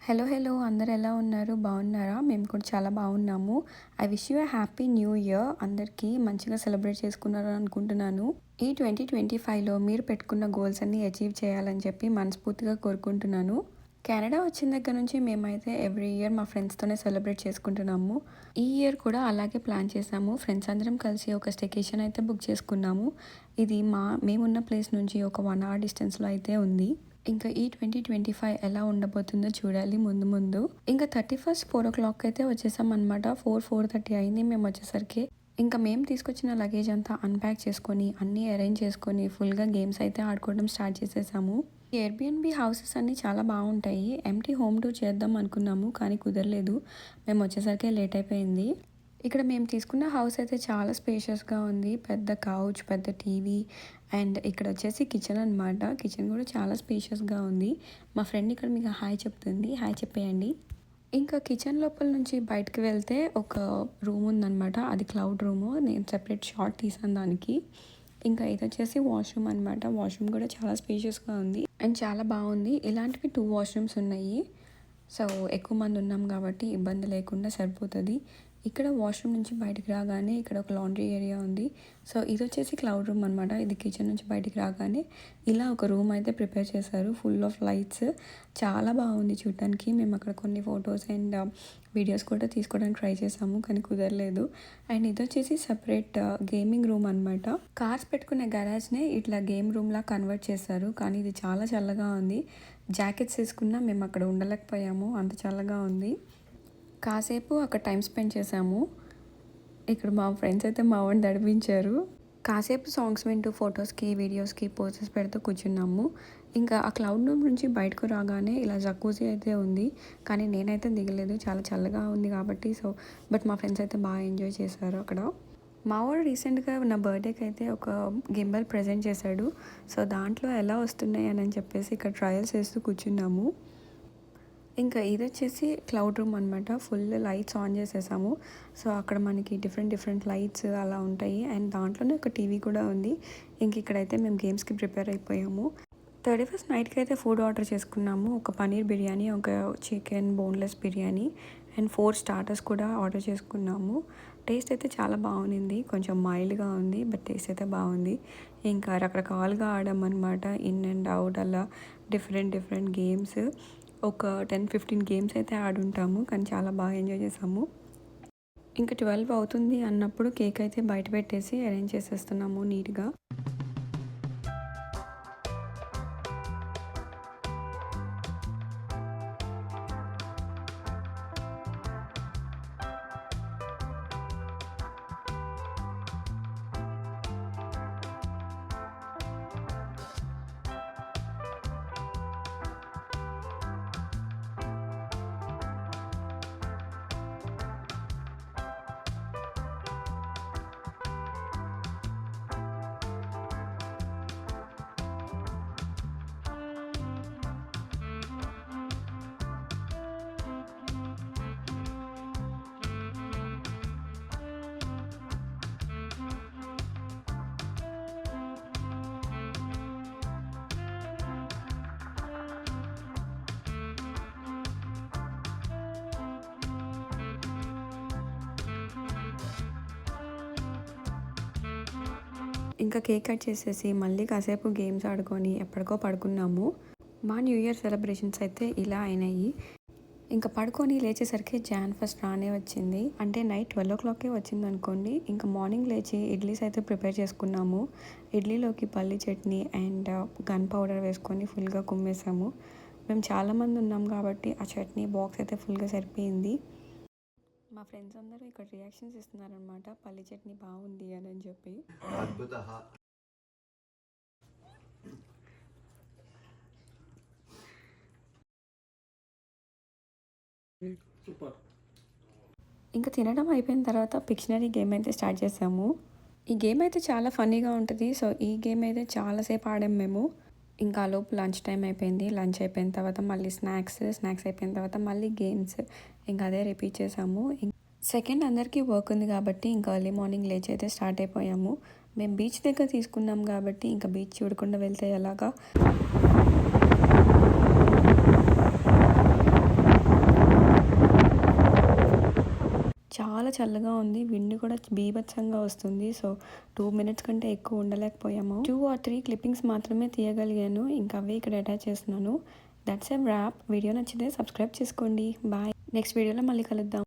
Hello hello అందరు ఎలా ఉన్నారు? బాగున్నారా? మేము కూడా చాలా బాగున్నాము. I wish you happy new year. అందరికీ మంచిగా సెలబ్రేట్ చేసుకున్నారని అనుకుంటున్నాను. ఈ 2025లో మీరు పెట్టుకున్న గోల్స్ అన్నీ అచీవ్ చేయాలని చెప్పి మనస్ఫూర్తిగా కోరుకుంటున్నాను. కెనడా వచ్చిన దగ్గర నుంచి మేమైతే ఎవ్రీ ఇయర్ మా ఫ్రెండ్స్తోనే సెలబ్రేట్ చేసుకుంటున్నాము. ఈ ఇయర్ కూడా అలాగే ప్లాన్ చేసాము. ఫ్రెండ్స్ అందరం కలిసి ఒక స్టేకేషన్ అయితే బుక్ చేసుకున్నాము. ఇది మేమున్న ప్లేస్ నుంచి ఒక 1 hour డిస్టెన్స్లో అయితే ఉంది. ఇంకా ఈ 2025 ఎలా ఉండబోతుందో చూడాలి ముందు ముందు. ఇంకా 31st 4 o'clock అయితే వచ్చేసాం అనమాట. 4:30 అయింది మేము వచ్చేసరికి. ఇంకా మేము తీసుకొచ్చిన లగేజ్ అంతా అన్ప్యాక్ చేసుకొని అన్నీ అరేంజ్ చేసుకొని ఫుల్గా గేమ్స్ అయితే ఆడుకోవడం స్టార్ట్ చేసేసాము. ఈ ఎయిర్బిఎన్బి హౌసెస్ అన్నీ చాలా బాగుంటాయి. ఎంటీ హోమ్ టూర్ చేద్దాం అనుకున్నాము కానీ కుదరలేదు. మేము వచ్చేసరికి లేట్ అయిపోయింది. ఇక్కడ మేము తీసుకున్న హౌస్ అయితే చాలా స్పేషియస్గా ఉంది. పెద్ద కౌచ్, పెద్ద టీవీ అండ్ ఇక్కడ వచ్చేసి కిచెన్ అనమాట. కిచెన్ కూడా చాలా స్పేషియస్గా ఉంది. మా ఫ్రెండ్ ఇక్కడ మీకు హాయ్ చెప్తుంది. హాయ్ చెప్పేయండి. ఇంకా కిచెన్ లోపల నుంచి బయటకు వెళ్తే ఒక రూమ్ ఉందన్నమాట. అది క్లౌడ్ రూము. నేను సెపరేట్ షార్ట్ తీసాను దానికి. ఇంకా ఇది వచ్చేసి వాష్రూమ్ అనమాట. వాష్రూమ్ కూడా చాలా స్పేషియస్గా ఉంది అండ్ చాలా బాగుంది. ఇలాంటివి 2 వాష్రూమ్స్ ఉన్నాయి. సో ఎక్కువ మంది ఉన్నాం కాబట్టి ఇబ్బంది లేకుండా సరిపోతుంది. ఇక్కడ వాష్రూమ్ నుంచి బయటికి రాగానే ఇక్కడ ఒక లాండ్రీ ఏరియా ఉంది. సో ఇది వచ్చేసి క్లౌడ్ రూమ్ అనమాట. ఇది కిచెన్ నుంచి బయటికి రాగానే ఇలా ఒక రూమ్ అయితే ప్రిపేర్ చేశారు. Full of lights. చాలా బాగుంది చూడటానికి. మేము అక్కడ కొన్ని ఫొటోస్ అండ్ వీడియోస్ కూడా తీసుకోవడానికి ట్రై చేసాము కానీ కుదరలేదు. అండ్ ఇది వచ్చేసి సపరేట్ గేమింగ్ రూమ్ అనమాట. కార్స్ పెట్టుకునే గరాజ్నే ఇట్లా గేమ్ రూమ్లా కన్వర్ట్ చేశారు. కానీ ఇది చాలా చల్లగా ఉంది. జాకెట్స్ వేసుకున్నా మేము అక్కడ ఉండలేకపోయాము, అంత చల్లగా ఉంది. కాసేపు అక్కడ టైం స్పెండ్ చేసాము. ఇక్కడ మా ఫ్రెండ్స్ అయితే మా వాడిని నడిపించారు. కాసేపు సాంగ్స్ వింటూ ఫొటోస్కి వీడియోస్కి పోజెస్ పెడుతూ కూర్చున్నాము. ఇంకా ఆ క్లౌడ్ రూమ్ నుంచి బయటకు రాగానే ఇలా జకూజీ అయితే ఉంది. కానీ నేనైతే దిగలేదు, చాలా చల్లగా ఉంది కాబట్టి. బట్ మా ఫ్రెండ్స్ అయితే బాగా ఎంజాయ్ చేశారు అక్కడ. మా వాడు రీసెంట్గా నా బర్త్డేకి అయితే ఒక గింబల్ ప్రజెంట్ చేశాడు. సో దాంట్లో ఎలా వస్తున్నాయి అని చెప్పేసి ఇక్కడ ట్రయల్స్ చేస్తూ కూర్చున్నాము. ఇంకా ఇది వచ్చేసి క్లౌడ్ రూమ్ అనమాట. ఫుల్ లైట్స్ ఆన్ చేసేసాము. సో అక్కడ మనకి డిఫరెంట్ లైట్స్ అలా ఉంటాయి అండ్ దాంట్లోనే ఒక టీవీ కూడా ఉంది. ఇంక ఇక్కడైతే మేము గేమ్స్కి ప్రిపేర్ అయిపోయాము. 31st నైట్కి అయితే ఫుడ్ ఆర్డర్ చేసుకున్నాము. ఒక పనీర్ బిర్యానీ, ఒక chicken boneless biryani and 4 starters కూడా ఆర్డర్ చేసుకున్నాము. టేస్ట్ అయితే చాలా బాగుంది. కొంచెం మైల్డ్గా ఉంది బట్ టేస్ట్ అయితే బాగుంది. ఇంకా రకరకాలుగా ఆడామన్నమాట. ఇన్ అండ్ అవుట్ అలా డిఫరెంట్ గేమ్స్. ఒక 10-15 గేమ్స్ అయితే ఆడుంటాము కానీ చాలా బాగా ఎంజాయ్ చేసాము. ఇంకా 12 అవుతుంది అన్నప్పుడు కేక్ అయితే బయట పెట్టేసి అరేంజ్ చేసేస్తున్నాము నీట్గా. ఇంకా కేక్ కట్ చేసేసి మళ్ళీ కాసేపు గేమ్స్ ఆడుకొని ఎప్పటికో పడుకున్నాము. మా న్యూ ఇయర్ సెలబ్రేషన్స్ అయితే ఇలా అయినాయి. ఇంకా పడుకొని లేచేసరికి Jan 1st రానే వచ్చింది. అంటే నైట్ 12 o'clockకే వచ్చింది అనుకోండి. ఇంకా మార్నింగ్ లేచి ఇడ్లీస్ అయితే ప్రిపేర్ చేసుకున్నాము. ఇడ్లీలోకి పల్లి చట్నీ అండ్ గన్ పౌడర్ వేసుకొని ఫుల్గా కుమ్మేసాము. మేము చాలామంది ఉన్నాం కాబట్టి ఆ చట్నీ బాక్స్ అయితే ఫుల్గా సరిపోయింది. మా ఫ్రెండ్స్ అందరూ ఇక్కడ రియాక్షన్స్ ఇస్తున్నారనమాట. పల్లి చట్నీ బాగుంది అని చెప్పి. ఇంకా తినడం అయిపోయిన తర్వాత పిక్షనరీ గేమ్ అయితే స్టార్ట్ చేసాము. ఈ గేమ్ అయితే చాలా ఫన్నీగా ఉంటుంది. సో ఈ గేమ్ అయితే చాలాసేపు ఆడాము మేము. ఇంకా లోపు లంచ్ టైం అయిపోయింది. లంచ్ అయిపోయిన తర్వాత మళ్ళీ స్నాక్స్ అయిపోయిన తర్వాత మళ్ళీ గేమ్స్. ఇంకా అదే రిపీట్ చేసాము. సెకండ్ అందరికీ వర్క్ ఉంది కాబట్టి ఇంకా ఎర్లీ మార్నింగ్ లేచి అయితే స్టార్ట్ అయిపోయాము. మేము బీచ్ దగ్గర తీసుకున్నాం కాబట్టి ఇంకా బీచ్ చూడకుండా వెళ్తే ఎలాగా. చాలా చల్లగా ఉంది, విండ్ కూడా బీభత్సంగా వస్తుంది. సో 2 మినిట్స్ కంటే ఎక్కువ ఉండలేకపోయాము. 2 or 3 క్లిప్పింగ్స్ మాత్రమే తీయగలిగాను, ఇంకా అవే ఇక్కడ అటాచ్ చేస్తున్నాను. That's a wrap. వీడియో నచ్చితే సబ్స్క్రైబ్ చేసుకోండి. బాయ్. నెక్స్ట్ వీడియోలో మళ్ళీ కలుద్దాం.